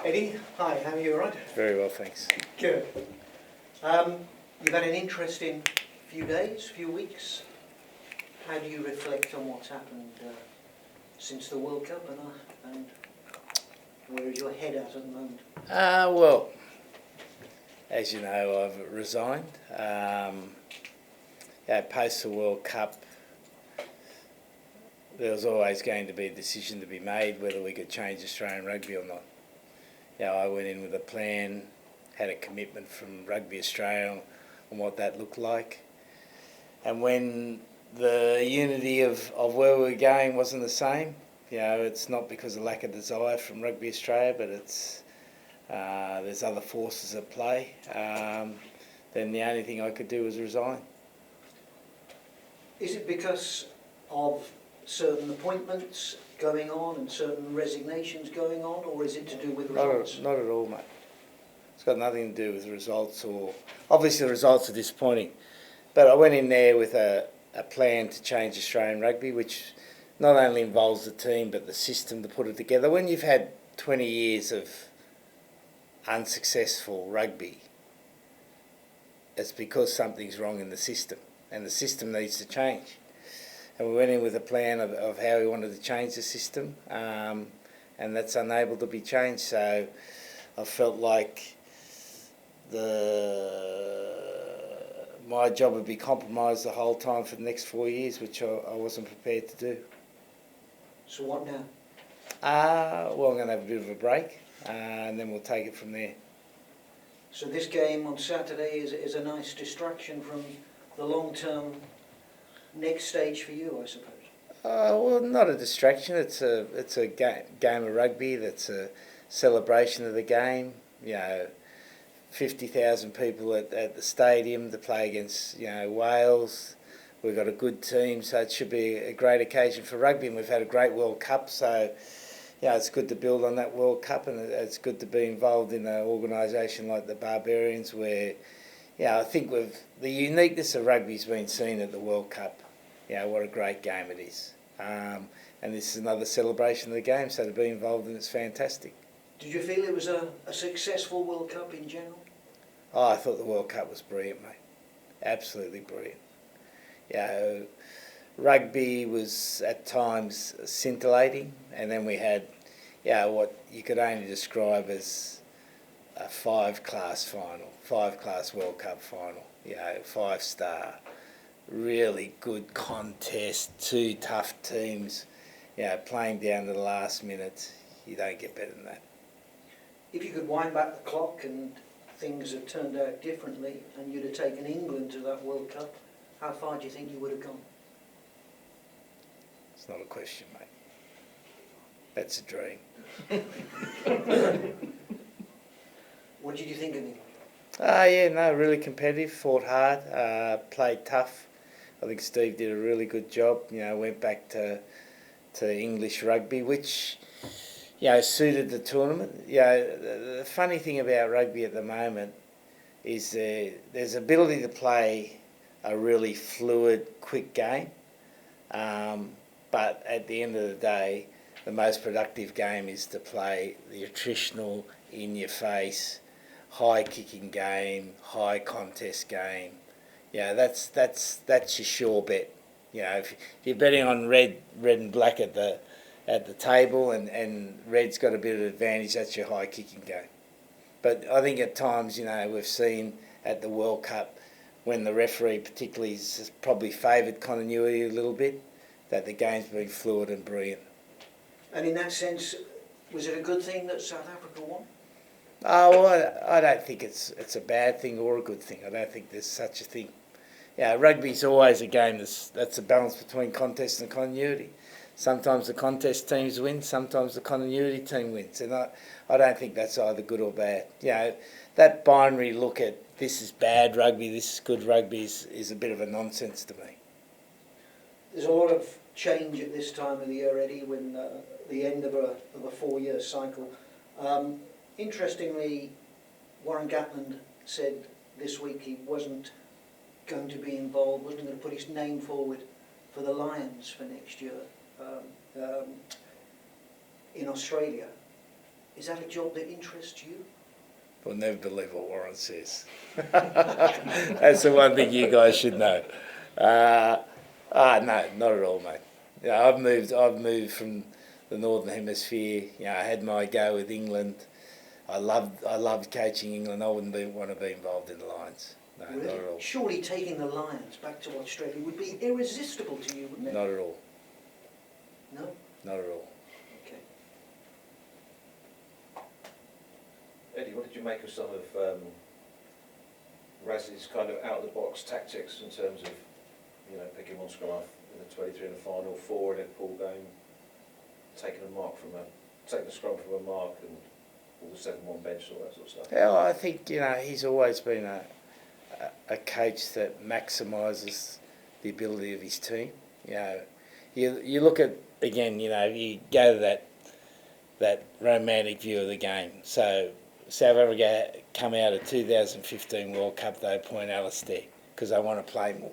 Eddie, hi, how are you, all right? Very well, thanks. Good. You've had an interesting few days, few weeks. How do you reflect on what's happened since the World Cup and where is your head at the moment? Well, as you know, I've resigned. Post the World Cup, there was always going to be a decision to be made whether we could change Australian rugby or not. I went in with a plan, had a commitment from Rugby Australia on what that looked like. And when the unity of where we were going wasn't the same, it's not because of lack of desire from Rugby Australia, but it's there's other forces at play, then the only thing I could do was resign. Is it because of certain appointments going on and certain resignations going on, or is it to do with results? Not at all, mate. It's got nothing to do with results, or obviously the results are disappointing. But I went in there with a plan to change Australian rugby, which not only involves the team but the system to put it together. When you've had 20 years of unsuccessful rugby, it's because something's wrong in the system, and the system needs to change. And we went in with a plan of how we wanted to change the system, and that's unable to be changed. So I felt like my job would be compromised the whole time for the next 4 years, which I wasn't prepared to do. So what now? Well, I'm going to have a bit of a break, and then we'll take it from there. So this game on Saturday is a nice distraction from the long-term next stage for you, I suppose. Well, not a distraction. It's a game of rugby. That's a celebration of the game. 50,000 people at the stadium to play against Wales. We've got a good team, so it should be a great occasion for rugby. And we've had a great World Cup, so it's good to build on that World Cup, and it's good to be involved in an organisation like the Barbarians, where I think the uniqueness of rugby's been seen at the World Cup. What a great game it is. And this is another celebration of the game, so to be involved in it's fantastic. Did you feel it was a successful World Cup in general? Oh, I thought the World Cup was brilliant, mate. Absolutely brilliant. Rugby was at times scintillating, and then we had what you could only describe as a five-class World Cup final. 5-star, really good contest, two tough teams, playing down to the last minute. You don't get better than that. If you could wind back the clock and things had turned out differently and you'd have taken England to that World Cup, how far do you think you would have gone? It's not a question, mate. That's a dream. What did you think of England? Really competitive, fought hard, played tough. I think Steve did a really good job. Went back to English rugby, which suited the tournament. The funny thing about rugby at the moment is there's ability to play a really fluid, quick game, but at the end of the day, the most productive game is to play the attritional, in-your-face, high-kicking game, high-contest game. That's your sure bet. If you're betting on red and black at the table, and red's got a bit of advantage, that's your high-kicking game. But I think at times, we've seen at the World Cup, when the referee particularly has probably favoured continuity a little bit, that the game's been fluid and brilliant. And in that sense, was it a good thing that South Africa won? I don't think it's a bad thing or a good thing. I don't think there's such a thing. Rugby's always a game that's a balance between contest and continuity. Sometimes the contest teams win, sometimes the continuity team wins, and I don't think that's either good or bad. That binary look at this is bad rugby, this is good rugby is a bit of a nonsense to me. There's a lot of change at this time of the year, Eddie, when the end of a 4-year cycle. Interestingly, Warren Gatland said this week he wasn't going to be involved, wasn't going to put his name forward for the Lions for next year in Australia. Is that a job that interests you? We'll never believe what Warren says. That's the one thing you guys should know. No, not at all, mate. Yeah, I've moved from the Northern Hemisphere. You know, I had my go with England. I loved coaching England. I wouldn't want to be involved in the Lions. No, Really? not at all. Surely taking the Lions back to Australia would be irresistible to you, wouldn't it? Not at all. No? Not at all. Okay. Eddie, what did you make of some of Raz's kind of out-of-the-box tactics in terms of, you know, picking one scrum off in the 23 in the final, 4 in a pool game, taking the scrum from a mark and all the 7-1 bench, all that sort of stuff? Yeah, I think, you know, he's always been a coach that maximises the ability of his team. You know, you look at, again, you know, you go to that romantic view of the game. So South Africa come out of 2015 World Cup, they appoint Alistair because they want to play more.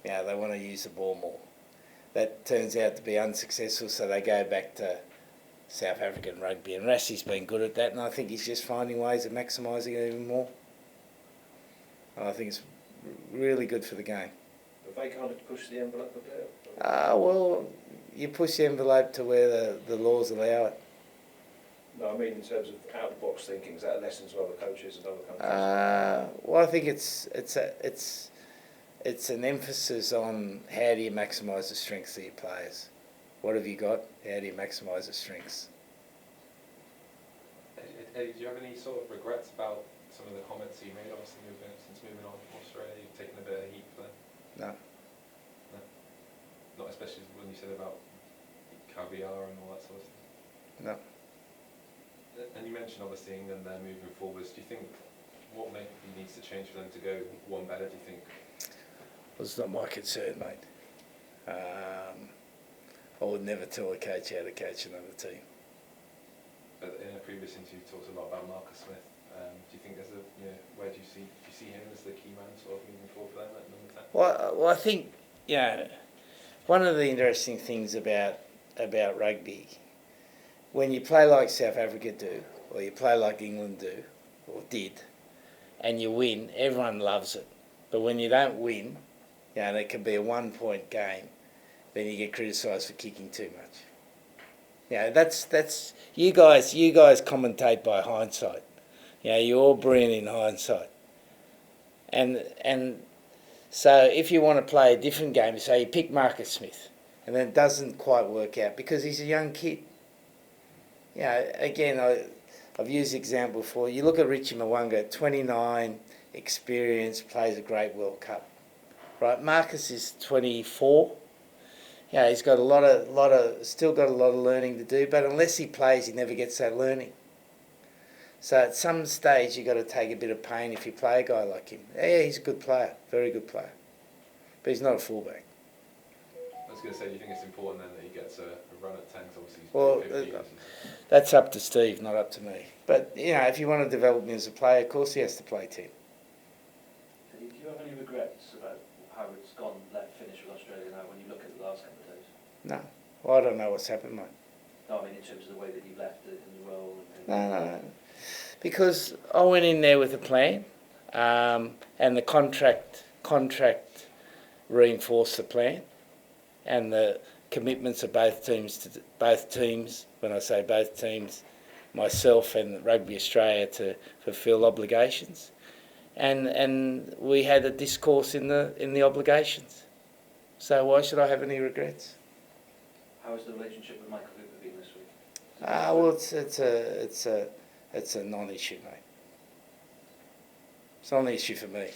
You know, they want to use the ball more. That turns out to be unsuccessful, so they go back to South African rugby, and Rassie's been good at that, and I think he's just finding ways of maximising it even more. And I think it's really good for the game. Have they kind of pushed the envelope a bit? Well, you push the envelope to where the laws allow it. No, I mean in terms of out-of-the-box thinking, is that a lesson to other coaches and other countries? Well, I think it's an emphasis on how do you maximise the strengths of your players. What have you got? How do you maximise the strengths? Eddie, do you have any sort of regrets about some of the comments you made, obviously, since moving on from Australia? You've taken a bit of heat for them? No. No? Not especially when you said about caviar and all that sort of stuff? No. And you mentioned, obviously, England there moving forwards. Do you think what maybe needs to change for them to go one better, do you think? Well, it's not my concern, mate. I would never tell a coach how to coach another team. But in a previous interview, you talked a lot about Marcus Smith. Do you think there's where do you see him as the key man sort of moving forward for them at number 10? Well, I think, you know, one of the interesting things about rugby, when you play like South Africa do, or you play like England do, or did, and you win, everyone loves it. But when you don't win, you know, and it can be a 1-point game, then you get criticised for kicking too much. You know, that's you guys commentate by hindsight. You know, you're all brilliant in hindsight. And so if you want to play a different game, say you pick Marcus Smith, and then it doesn't quite work out because he's a young kid. You know, again, I've used the example before. You look at Richie Mwanga, 29, experienced, plays a great World Cup. Right, Marcus is 24. Yeah, he's got still got a lot of learning to do, but unless he plays, he never gets that learning. So at some stage, you've got to take a bit of pain if you play a guy like him. Yeah, he's a good player, very good player, but he's not a fullback. I was going to say, do you think it's important then that he gets a run at 10? Obviously, he's Well, 50 years. That's up to Steve, not up to me. But, you know, if you want to develop him as a player, of course he has to play 10. Do you have any regrets about how it's gone left finish with Australia now when you look at the last couple of days? No. Well, I don't know what's happened, mate. No, I mean in terms of the way that you left it in the role. No. Because I went in there with a plan, and the contract reinforced the plan, and the commitments of both teams. When I say both teams, myself and Rugby Australia to fulfil obligations, and we had a discourse in the obligations. So why should I have any regrets? How has the relationship with Michael Hooper been this week? Well, it's a non-issue, mate. It's not an issue for me.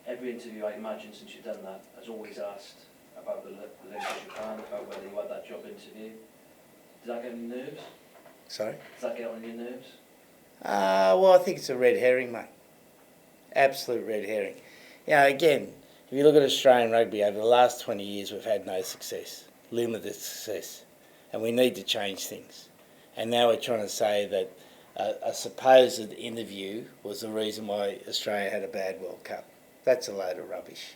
Every interview, I imagine, since you've done that, has always asked about the relationship with Japan, about whether you had that job interview. Does that get on your nerves? Sorry? Does that get on your nerves? Well, I think it's a red herring, mate. Absolute red herring. You know, again, if you look at Australian rugby, over the last 20 years, we've had no success, limited success, and we need to change things. And now we're trying to say that a supposed interview was the reason why Australia had a bad World Cup. That's a load of rubbish.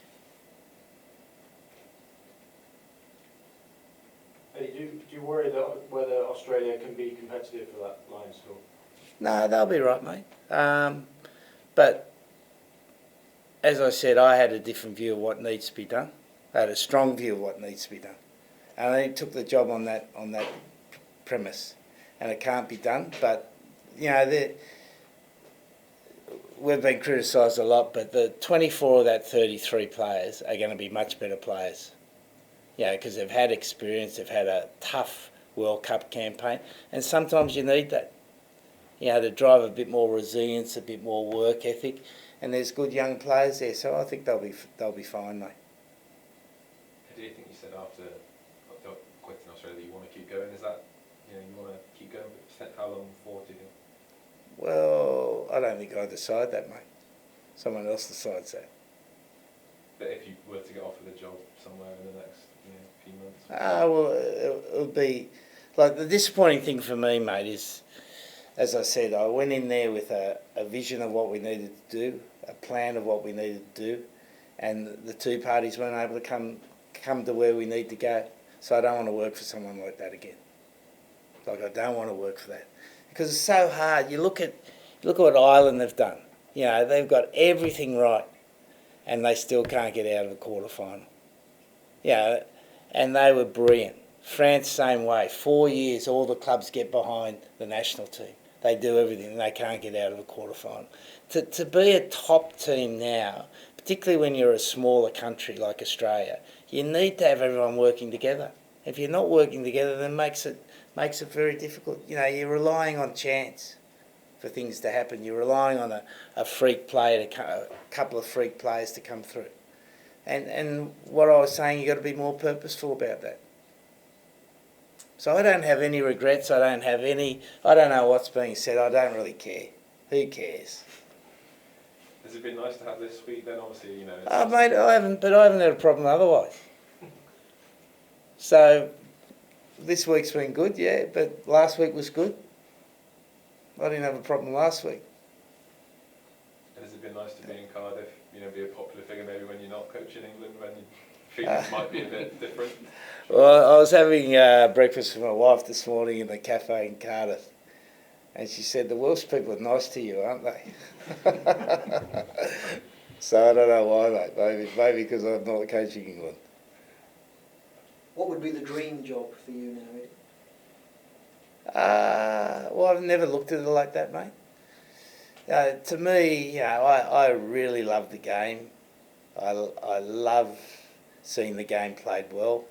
Do you worry that whether Australia can be competitive for that Lions tour? No, they'll be right, mate. But as I said, I had a different view of what needs to be done. I had a strong view of what needs to be done, and I took the job on that premise. And it can't be done. But you know, we've been criticised a lot, but the 24 of that 33 players are going to be much better players. Yeah, because they've had experience, they've had a tough World Cup campaign, and sometimes you need that. You know, to drive a bit more resilience, a bit more work ethic, and there's good young players there, so I think they'll be fine, mate. Do you think you said after quitting Australia that you want to keep going? Is that, you want to keep going? How long for, do you think? Well, I don't think I decide that, mate. Someone else decides that. But if you were to get offered a job somewhere in the next few months? Well, it'll be... Like, the disappointing thing for me, mate, is, as I said, I went in there with a vision of what we needed to do, a plan of what we needed to do, and the two parties weren't able to come to where we need to go. So I don't want to work for someone like that again. Like, I don't want to work for that. Because it's so hard. You look at what Ireland have done. You know, they've got everything right, and they still can't get out of the quarter-final. Yeah, and they were brilliant. France, same way. 4 years, all the clubs get behind the national team. They do everything, and they can't get out of the quarter-final. To be a top team now, particularly when you're a smaller country like Australia, you need to have everyone working together. If you're not working together, then it makes it very difficult. You know, you're relying on chance for things to happen. You're relying on a freak player, a couple of freak players to come through. And what I was saying, you've got to be more purposeful about that. So I don't have any regrets. I don't know what's being said. I don't really care. Who cares? Has it been nice to have this week then? Obviously, Mate, I haven't had a problem otherwise. So this week's been good, yeah, but last week was good. I didn't have a problem last week. And has it been nice to be in Cardiff, be a popular figure maybe when you're not coaching England, when you feel it might be a bit different? Well, I was having breakfast with my wife this morning in the cafe in Cardiff, and she said, the Welsh people are nice to you, aren't they? So I don't know why, mate. Maybe because I'm not coaching England. What would be the dream job for you now, Eddie? Well, I've never looked at it like that, mate. To me, I really love the game. I love seeing the game played well.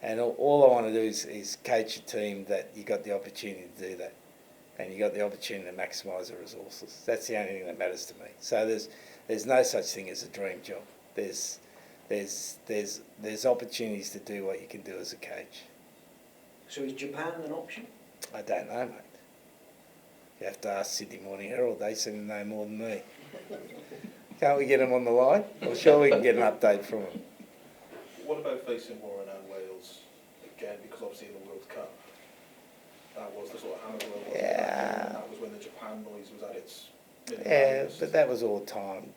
And all I want to do is coach a team that you got the opportunity to do that. And you got the opportunity to maximise the resources. That's the only thing that matters to me. So there's no such thing as a dream job. There's opportunities to do what you can do as a coach. So is Japan an option? I don't know, mate. You have to ask Sydney Morning Herald. They seem to know more than me. Can't we get them on the line? I'm sure we can get an update from them. What about facing Warren and Wales again? Because obviously in the World Cup, that was the sort of hammer blow, wasn't it? Yeah. That was when the Japan noise was at its Yeah, but that was all time.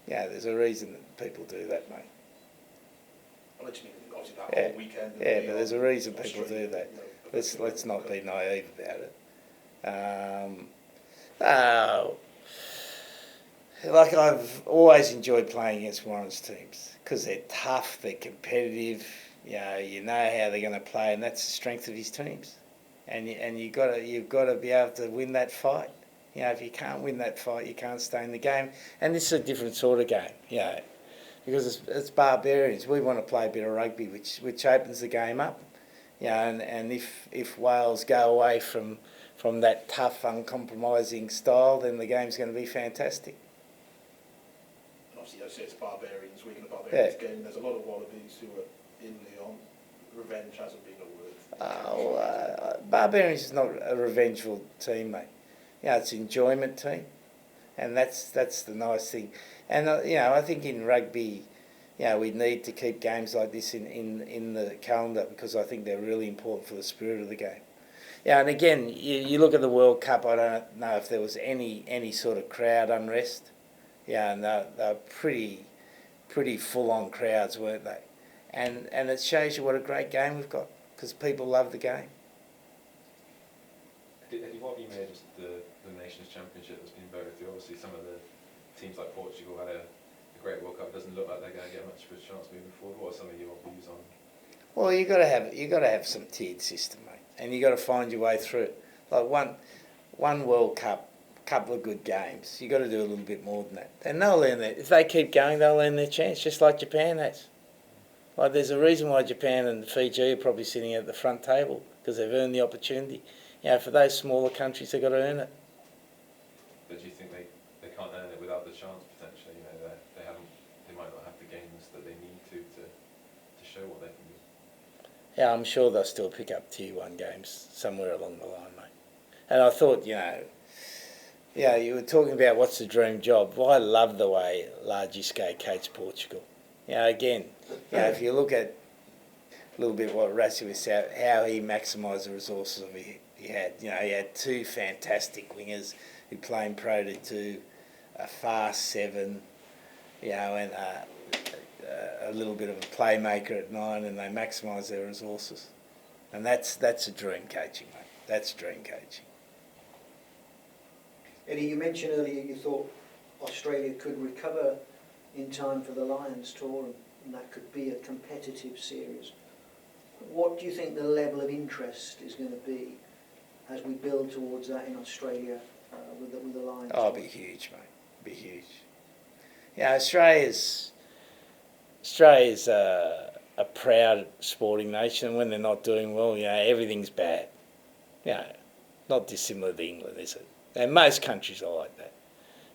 Yeah, there's a reason that people do that, mate. I just mean obviously that whole weekend. Yeah, but there's a reason people do that. Let's not be naive about it. Like, I've always enjoyed playing against Warren's teams because they're tough, they're competitive. You know how they're going to play, and that's the strength of his teams. And you've got to be able to win that fight. If you can't win that fight, you can't stay in the game. And this is a different sort of game, because it's Barbarians. We want to play a bit of rugby, which opens the game up. And if Wales go away from that tough, uncompromising style, then the game's going to be fantastic. And obviously, I say it's Barbarians, week in the Barbarians game. There's a lot of Wallabies who are in Lyon. Revenge hasn't been a word. Barbarians is not a revengeful team, mate. It's an enjoyment team, and that's the nice thing. And I think in rugby, we need to keep games like this in the calendar because I think they're really important for the spirit of the game. And again, you look at the World Cup. I don't know if there was any sort of crowd unrest. And they're pretty full-on crowds, weren't they? And it shows you what a great game we've got because people love the game. Eddie, what have you made of the Nations Championship that's been voted through? Obviously, some of the teams like Portugal had a great World Cup. It doesn't look like they're going to get much of a chance moving forward. What are some of your views on? Well, you got to have some tiered system, mate, and you got to find your way through it. Like one World Cup, couple of good games. You got to do a little bit more than that, and they'll earn that. If they keep going, they'll earn their chance, just like Japan has. Like there's a reason why Japan and Fiji are probably sitting at the front table, because they've earned the opportunity. You know, for those smaller countries, they've got to earn it. But do you think they can't earn it without the chance potentially? You know, they might not have the games that they need to show what they can do. Yeah, I'm sure they'll still pick up Tier 1 games somewhere along the line, mate. And I thought, you were talking about what's the dream job. Well, I love the way Largisque coached Portugal. Again, if you look at a little bit what Rassi was saying, how he maximised the resources he had. He had two fantastic wingers who played pro to a fast 7, and a little bit of a playmaker at 9, and they maximise their resources. And that's a dream coaching, mate. That's dream coaching. Eddie, you mentioned earlier you thought Australia could recover in time for the Lions tour, and that could be a competitive series. What do you think the level of interest is going to be as we build towards that in Australia with the Lions? Oh, it'll be huge, mate. It'll be huge. Australia's a proud sporting nation, and when they're not doing well, everything's bad. Not dissimilar to England, is it? And most countries are like that.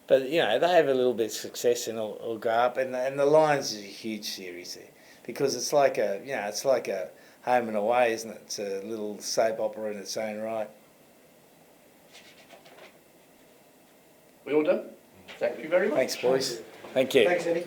But, they have a little bit of success and it'll go up. And the Lions is a huge series there, because it's like a home and away, isn't it? It's a little soap opera in its own right. We all done? Thank you very much. Thanks, boys. Thank you. Thanks, Eddie.